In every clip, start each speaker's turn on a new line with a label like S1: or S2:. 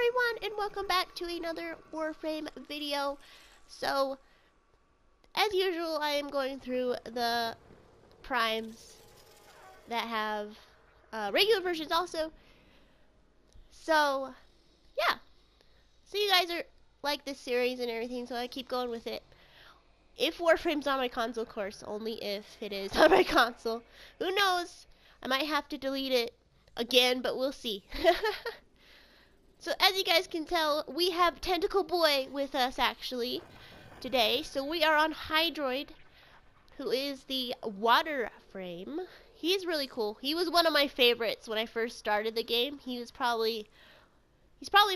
S1: everyone, and welcome back to another Warframe video. So, as usual, I am going through the primes that have regular versions also. So, yeah. So you guys are like this series and everything, so I keep going with it. If Warframe's on my console, of course, only if it is on my console. Who knows? I might have to delete it again, but we'll see. So as you guys can tell, we have Tentacle Boy with us actually today. So we are on Hydroid, who is the Warframe. He's really cool. He was one of my favorites when I first started the game. He's probably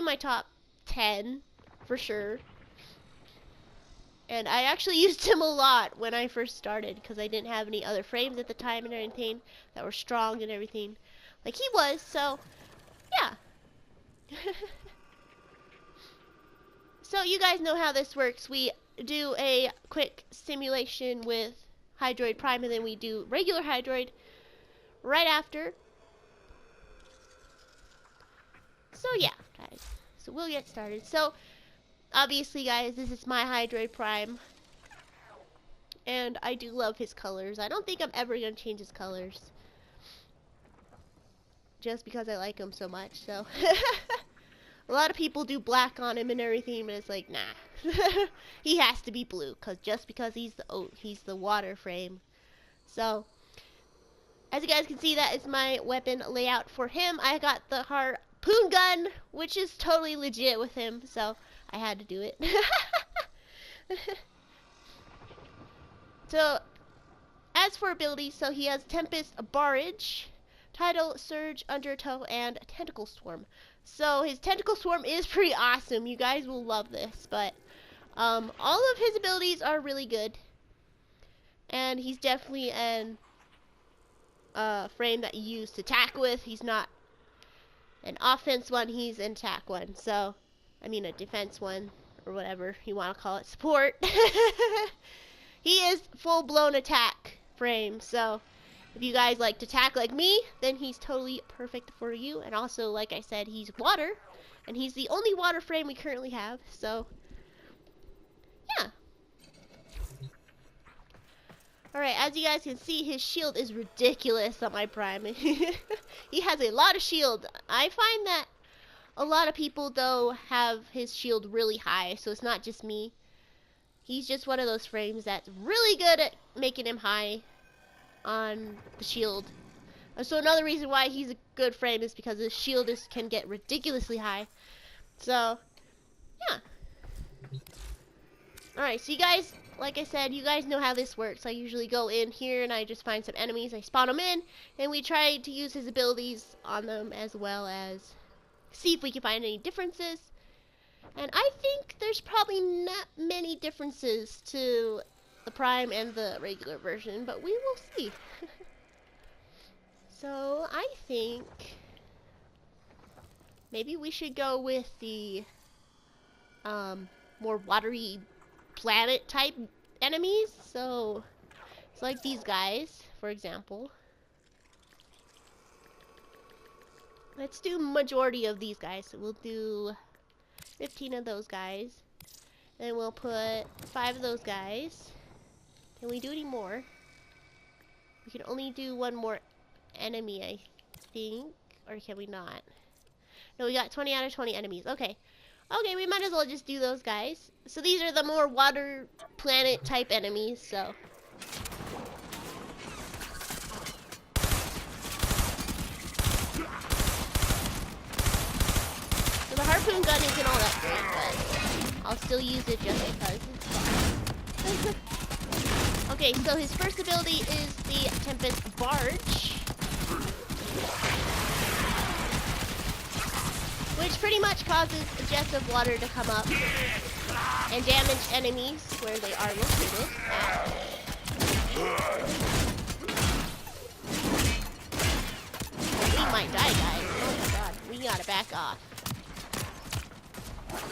S1: my top 10 for sure. And I actually used him a lot when I first started because I didn't have any other frames at the time and everything that were strong and everything like he was. So yeah. So you guys know how this works. We do a quick simulation with Hydroid Prime and then we do regular Hydroid right after. So yeah, guys. So we'll get started. So obviously, guys, this is my Hydroid Prime. And I do love his colors. I don't think I'm ever going to change his colors. Just because I like him so much, so. A lot of people do black on him and everything, but it's like, nah. He has to be blue, just because he's the Warframe. So, as you guys can see, that is my weapon layout for him. I got the harpoon gun, which is totally legit with him, so I had to do it. So, as for abilities, so he has Tempest, Barrage, Tidal Surge, Undertow, and Tentacle Swarm. So his Tentacle Swarm is pretty awesome. You guys will love this, but all of his abilities are really good. And he's definitely an frame that you use to attack with. He's not an offense one, he's an attack one. So, I mean a defense one, or whatever you want to call it, support. He is full-blown attack frame, so if you guys like to attack like me, then he's totally perfect for you. And also, like I said, he's water, and he's the only water frame we currently have, so yeah. Alright, as you guys can see, his shield is ridiculous on my Prime. He has a lot of shield. I find that a lot of people, though, have his shield really high, so it's not just me. He's just one of those frames that's really good at making him high on the shield. So another reason why he's a good frame is because his shield can get ridiculously high. So, yeah. Alright, so you guys, like I said, you guys know how this works. I usually go in here and I just find some enemies, I spawn them in, and we try to use his abilities on them as well as see if we can find any differences. And I think there's probably not many differences to the Prime and the regular version, but we will see. So I think maybe we should go with the more watery planet type enemies. So it's like these guys, for example. Let's do majority of these guys. So we'll do 15 of those guys. And we'll put 5 of those guys. Can we do any more? We can only do one more enemy, I think. Or can we not? No, we got 20 out of 20 enemies. Okay. Okay, we might as well just do those guys. So these are the more water planet type enemies, so. So the harpoon gun isn't all that great, but I'll still use it just because it's fun. Okay, so his first ability is the Tempest Barge, which pretty much causes jets of water to come up and damage enemies where they are located at. We might die, guys. Oh my god, we gotta back off.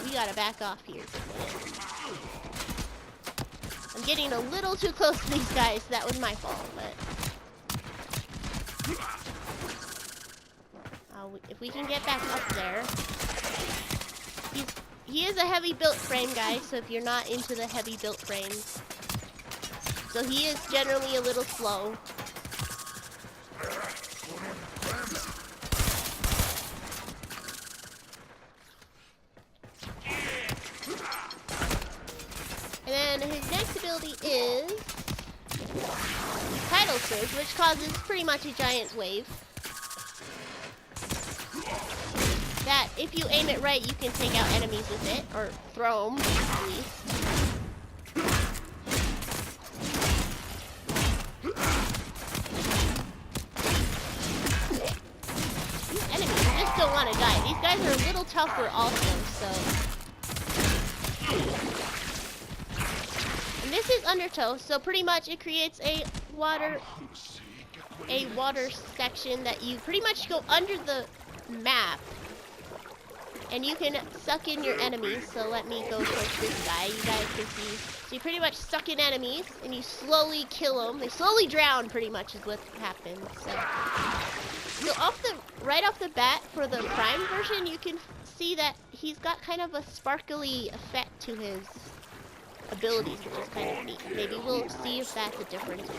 S1: We gotta back off here. I'm getting a little too close to these guys. That was my fault, but if we can get back up there. He is a heavy built frame, guys, so if you're not into the heavy built frames. So he is generally a little slow. And then his next ability is Tidal Surge, which causes pretty much a giant wave. That, if you aim it right, you can take out enemies with it, or throw them, at least. These enemies just don't want to die. These guys are a little tougher also, so... And this is Undertow, so pretty much it creates a water section that you pretty much go under the map. And you can suck in your enemies, so let me go towards this guy. You guys can see. So you pretty much suck in enemies, and you slowly kill them. They slowly drown, pretty much, is what happens. So right off the bat, for the Prime version, you can see that he's got kind of a sparkly effect to his abilities, which is kind of neat. Maybe we'll see if that's a difference.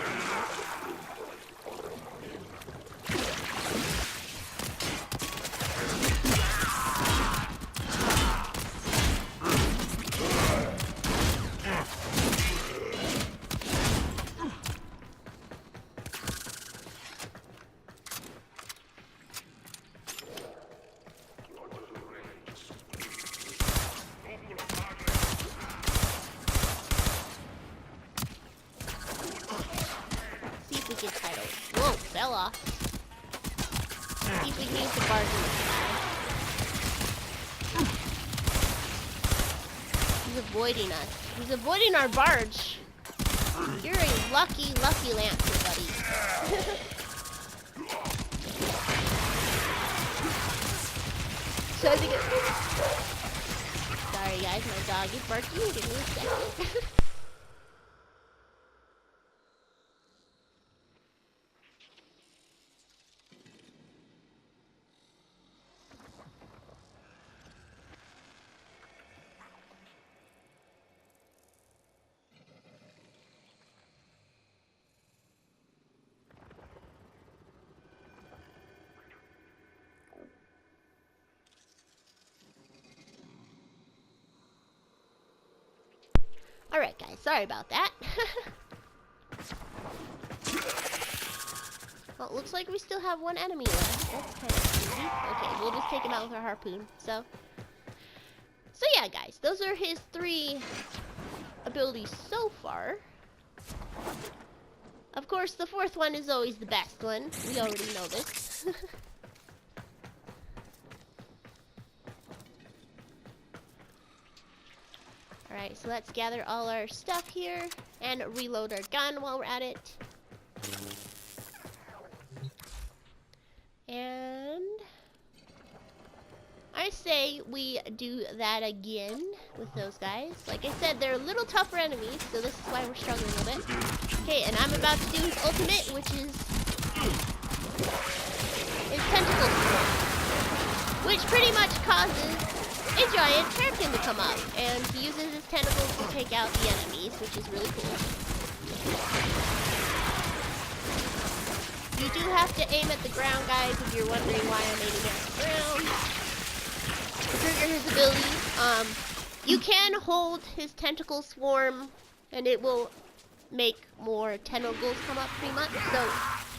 S1: Whoa, fell off. See if we can use the barge in the sky. He's avoiding us. He's avoiding our barge. You're a lucky, lucky Lancer, buddy. So I think sorry guys, my dog is barking. Give me a second. Alright guys, sorry about that. Well, it looks like we still have one enemy left. That's kind of easy. Okay, we'll just take him out with our harpoon. So yeah guys, those are his 3 abilities so far. Of course, the 4th one is always the best one. We already know this. Alright, so let's gather all our stuff here and reload our gun while we're at it. And I say we do that again with those guys. Like I said, they're a little tougher enemies, so this is why we're struggling a little bit. Okay, and I'm about to do his ultimate, which is his Tentacle Swarm, which pretty much causes a giant champion to come up, and he uses his tentacles to take out the enemies, which is really cool. You do have to aim at the ground, guys, if you're wondering why I'm aiming at the ground. To trigger his ability, you can hold his Tentacle Swarm, and it will make more tentacles come up pretty much, so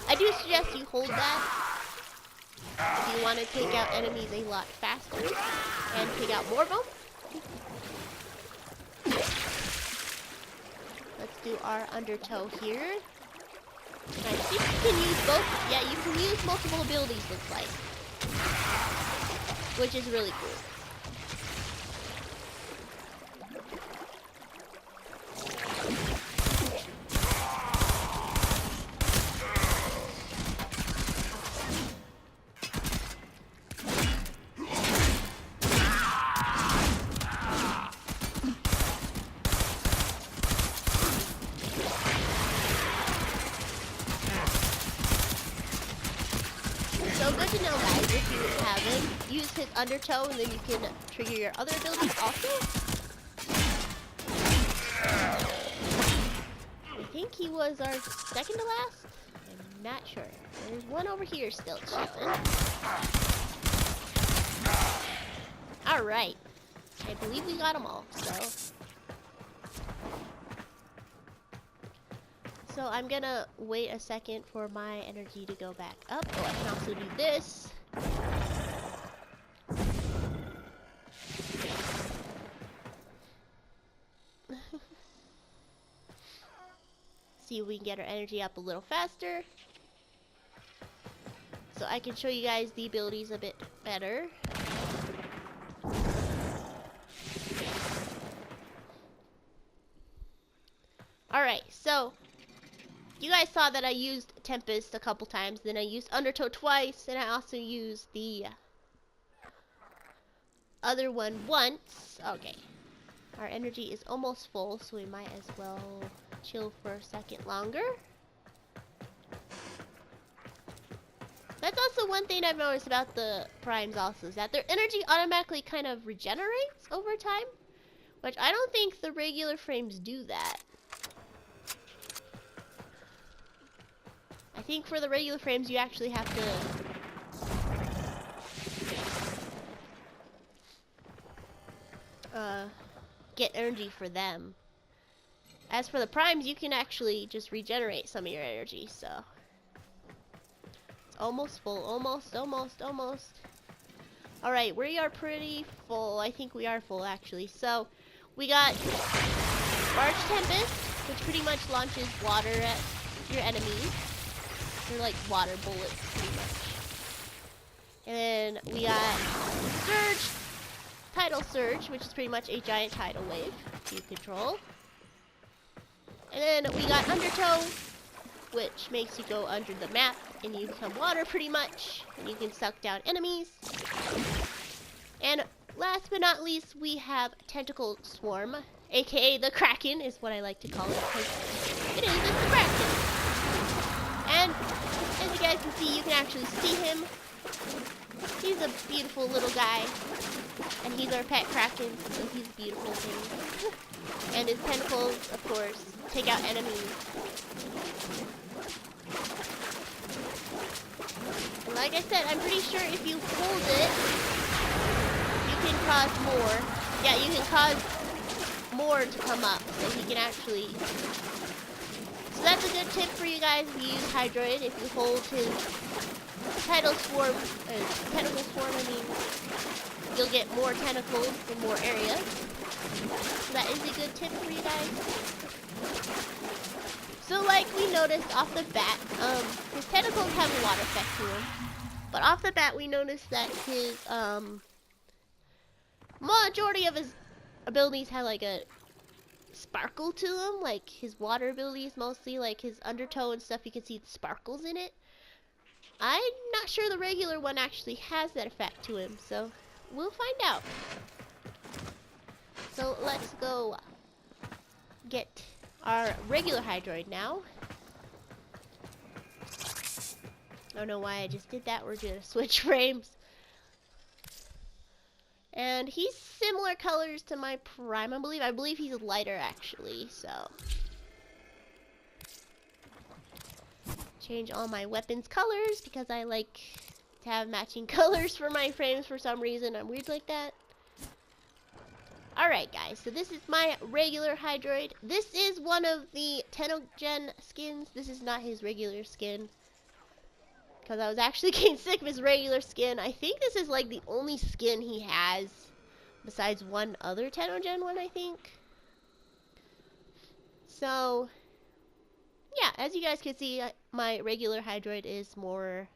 S1: I do suggest you hold that if you want to take out enemies a lot faster and take out more of them. Let's do our Undertow here. And I think you can use both. Yeah, you can use multiple abilities, looks like, which is really cool. So good to know, guys, if you haven't, use his Undertow, and then you can trigger your other abilities also. I think he was our second to last. I'm not sure. There's one over here still chilling. Alright. I believe we got them all, So I'm gonna wait a second for my energy to go back up. Oh, I can also do this. See if we can get our energy up a little faster. So I can show you guys the abilities a bit better. Alright, so you guys saw that I used Tempest a couple times, then I used Undertow twice, and I also used the other one once. Okay. Our energy is almost full, so we might as well chill for a second longer. That's also one thing I've noticed about the primes also, is that their energy automatically kind of regenerates over time, which I don't think the regular frames do that. I think for the regular frames you actually have to get energy for them. As for the primes, you can actually just regenerate some of your energy, so it's almost full, almost. Alright, we are pretty full. I think we are full actually. So we got Large Tempest, which pretty much launches water at your enemies. They're like water bullets, pretty much. And then we got Surge, Tidal Surge, which is pretty much a giant tidal wave to control. And then we got Undertow, which makes you go under the map and you become water pretty much, and you can suck down enemies. And last but not least, we have Tentacle Swarm, aka the Kraken is what I like to call it, because it's the Kraken. And as you guys can see, you can actually see him. He's a beautiful little guy, and he's our pet Kraken, so he's a beautiful thing. And his tentacles, of course, take out enemies. And like I said, I'm pretty sure if you hold it, you can cause more. Yeah, you can cause more to come up, so he can actually... So that's a good tip for you guys if you use Hydroid. If you hold his Tentacle Swarm, you'll get more tentacles in more areas. So that is a good tip for you guys. So like we noticed off the bat, his tentacles have a water effect to him. But off the bat we noticed that his majority of his abilities have like a sparkle to them. Like his water abilities mostly, like his Undertow and stuff, you can see the sparkles in it. I'm not sure the regular one actually has that effect to him, so we'll find out. So let's go get our regular Hydroid now. I don't know why I just did that. We're gonna switch frames. And he's similar colors to my Prime, I believe. I believe he's lighter actually, so. Change all my weapons colors because I like to have matching colors for my frames for some reason. I'm weird like that. Alright guys, so this is my regular Hydroid. This is one of the 10th gen skins. This is not his regular skin, because I was actually getting sick of his regular skin. I think this is like the only skin he has besides one other 10th gen one, I think. So yeah, as you guys can see, my regular Hydroid is more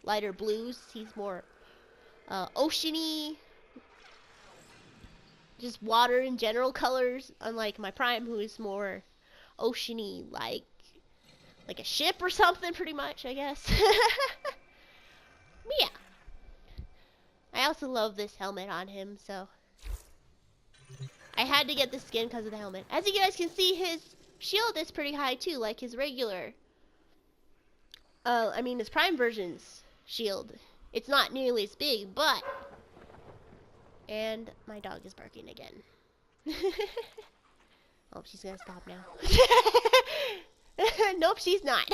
S1: lighter blues. He's more oceany, just water in general colors, unlike my Prime, who is more oceany, like a ship or something, pretty much, I guess. But yeah, I also love this helmet on him, so I had to get this skin because of the helmet. As you guys can see, his shield is pretty high too, like his regular, his Prime version's shield. It's not nearly as big, but And my dog is barking again. Oh, she's gonna stop now. Nope, she's not.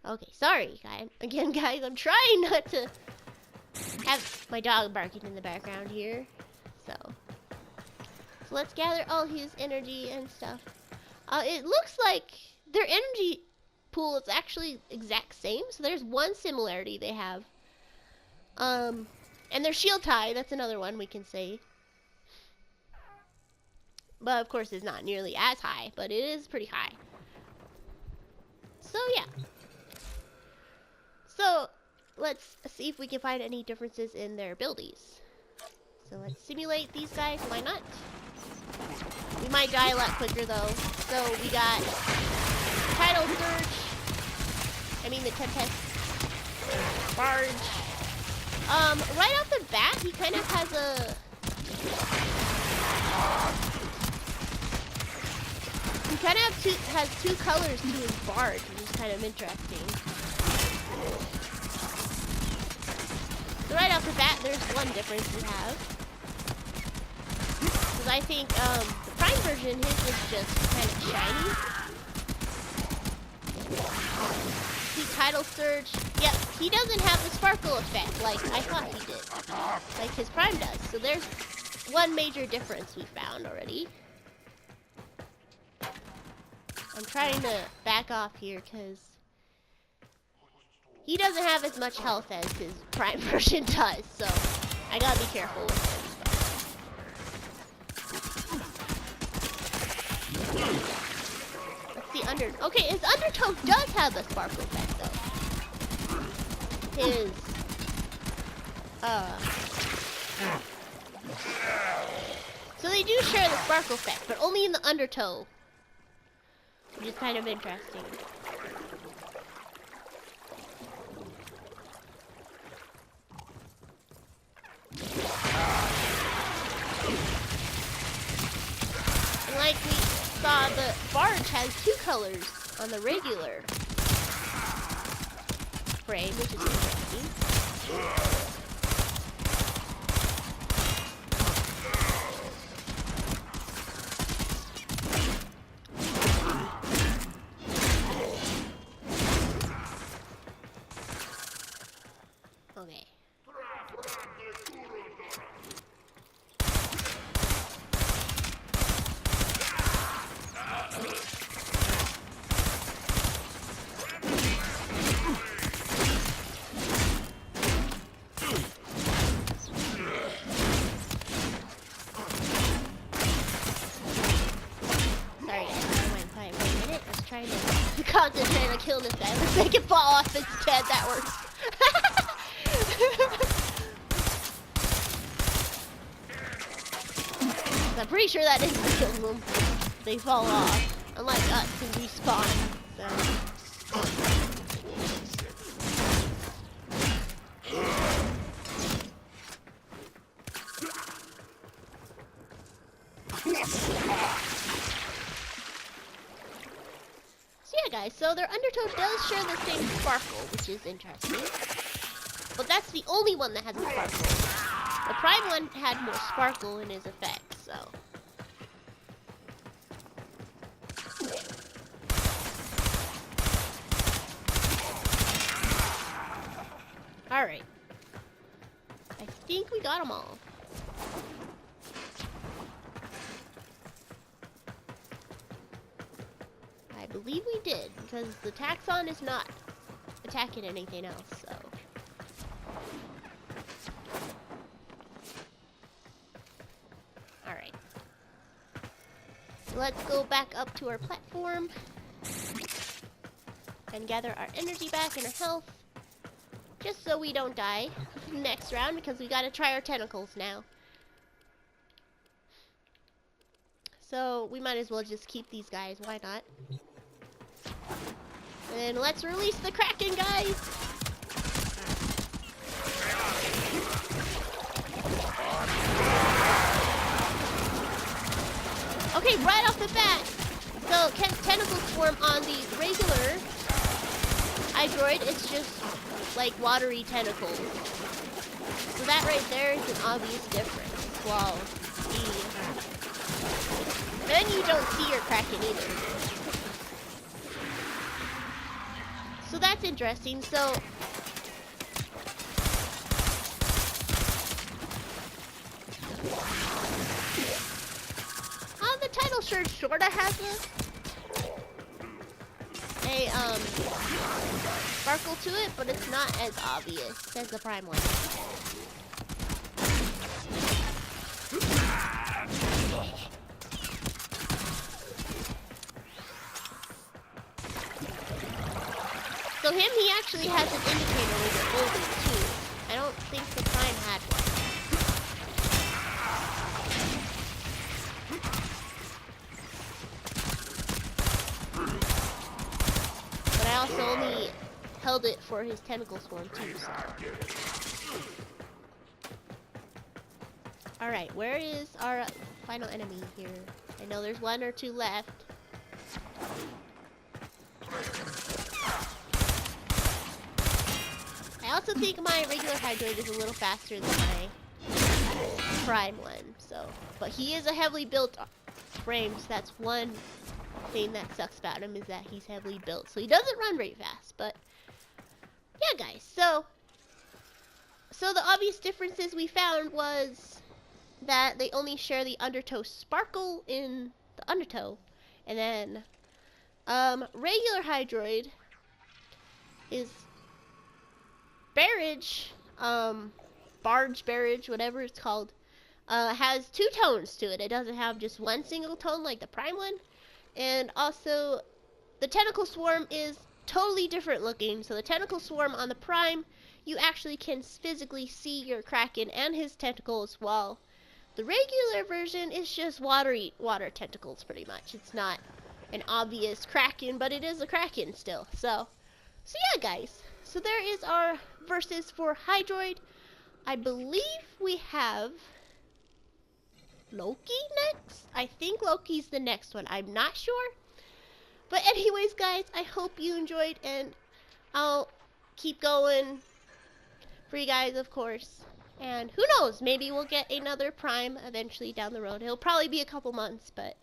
S1: Okay, sorry, guys. Again, guys, I'm trying not to have my dog barking in the background here. So let's gather all his energy and stuff. It looks like their energy pool is actually exact same. So there's one similarity they have. And their shield tie, that's another one we can say. But of course, it's not nearly as high, but it is pretty high. So yeah. So let's see if we can find any differences in their abilities. So let's simulate these guys. Why not? We might die a lot quicker though. So we got Tidal Surge. I mean the Tentacle Swarm. Right off the bat, he kind of has a... He kind of has two colors to his barge, which is kind of interesting. So right off the bat, there's one difference we have. Because I think the Prime version, his was just kind of shiny. See, Tidal Surge. Yep, he doesn't have the sparkle effect like I thought he did. Like his Prime does. So there's one major difference we found already. I'm trying to back off here because he doesn't have as much health as his Prime version does, so I gotta be careful with him. Let's see okay, his undertow does have the sparkle effect though. His so they do share the sparkle effect, but only in the undertow. Which is kind of interesting. And like we saw, the barge has two colors on the regular frame, which is interesting. Okay. Sorry guys, I went quiet for a minute. I was trying to concentrate on killing this guy. Let's make it fall off his head. That works. I'm pretty sure that didn't kill them. They fall off. Unlike us, who respawn. So. Yeah, guys, so their undertow does share the same sparkle, which is interesting. But that's the only one that has a sparkle. The Prime one had more sparkle in his effects, so. Alright. I think we got them all. I believe we did, because the Taxon is not attacking anything else, so. Alright. Let's go back up to our platform and gather our energy back and our health. Just so we don't die next round, because we gotta try our tentacles now. So we might as well just keep these guys, why not? And let's release the Kraken, guys! Okay, right off the bat. So, Tentacle Swarm on the regular Hydroid, it's just like watery tentacles. So that right there is an obvious difference. While then you don't see your Kraken either. So that's interesting. So the Tidal Surge sorta has a sparkle to it, but it's not as obvious as the Prime one. So him, he actually has an indicator when you're holding too. I don't think the Prime had one. But I also only held it for his Tentacle Swarm too, so. Alright, where is our final enemy here? I know there's one or two left. I also think my regular Hydroid is a little faster than my Prime one, so. But he is a heavily built frame, so that's one thing that sucks about him, is that he's heavily built. So he doesn't run very fast, but yeah, guys. So the obvious differences we found was that they only share the undertow sparkle in the undertow, and then regular Hydroid is barrage, barge barrage, whatever it's called, has two tones to it. It doesn't have just one single tone like the Prime one. And also, the Tentacle Swarm is totally different looking. So the Tentacle Swarm on the Prime, you actually can physically see your Kraken and his tentacles, while the regular version is just water tentacles pretty much. It's not an obvious Kraken, but it is a Kraken still. So yeah, guys. So there is our versus for Hydroid. I believe we have Loki next. I think Loki's the next one. I'm not sure. But anyways, guys, I hope you enjoyed, and I'll keep going for you guys, of course. And who knows, maybe we'll get another Prime eventually down the road. It'll probably be a couple months, but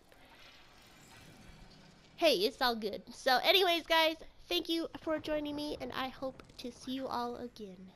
S1: hey, it's all good. So anyways, guys, thank you for joining me, and I hope to see you all again.